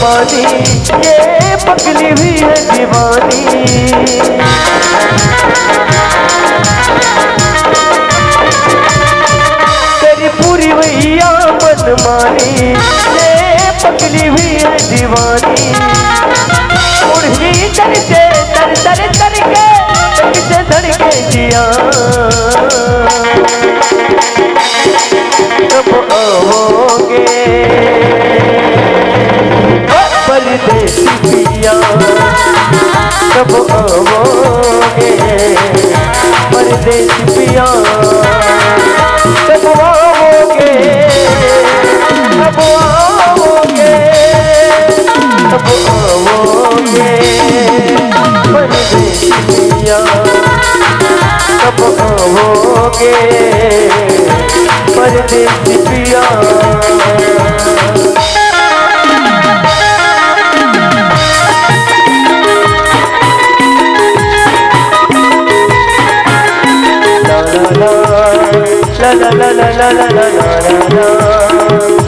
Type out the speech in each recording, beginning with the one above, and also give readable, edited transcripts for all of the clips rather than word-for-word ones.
मनमानी, ये पगली हुई है दीवानी। तेरी पूरी भैया मनमानी, ये पगली हुई है दीवानी। उड़नी चलते तर तर तर के किसे धड़के जिया। कब आओगे परदेसी पिया, कब आओगे परदेसी पिया, कब आओगे, कब आओगे, कब आओगे परदेसी पिया, कब आओगे परदेसी पिया। La la la la la la la la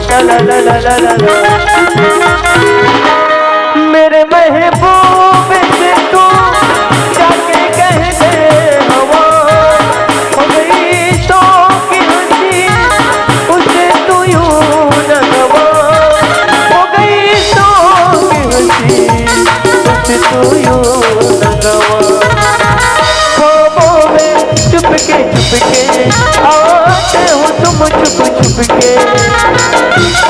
la la la la la la। मेरे महबूब से तू जाके कह दे हवा, हो गई तो की हंसी उसे तू यूं न गवा। हो गई तो की हंसी उसे तू यूं न गवा। ख्वाबों में चुपके चुपके आते हो तुम, चुप चुप के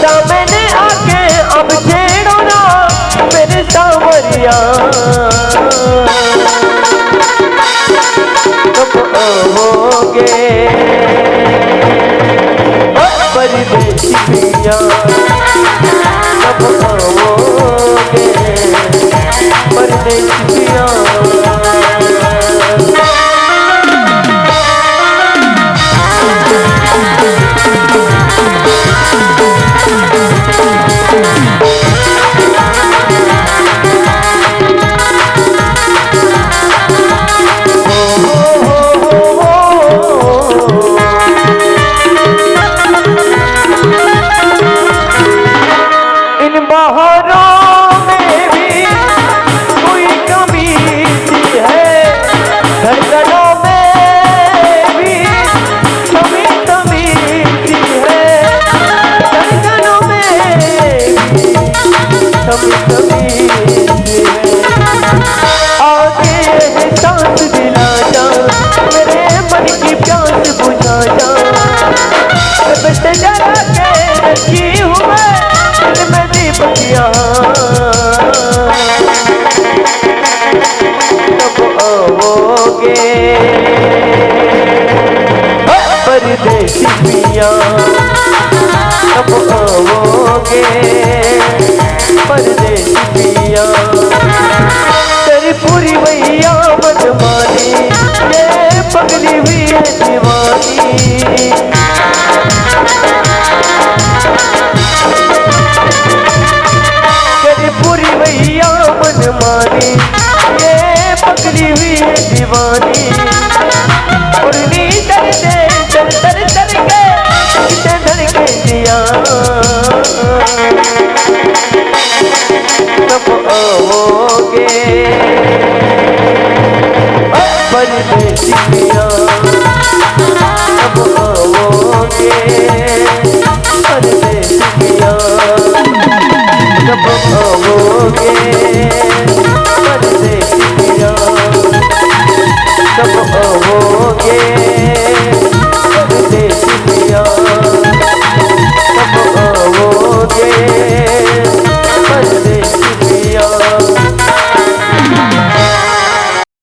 सामने आके अब छेड़ो ना मेरे सांवरिया। कब आओगे परदेसी पिया, कब आओगे परदेसी पिया। परदेसी पिया, कब आओगे परदेसी पिया। तेरी पूरी भैया मनमानी, ये पगली हुई है दीवानी। तेरी पूरी भैया मनमानी, ये पगली हुई है दीवानी। उड़नी चलते तर तर तर के किसे धड़के जिया। कब आओगे परदेसी पिया,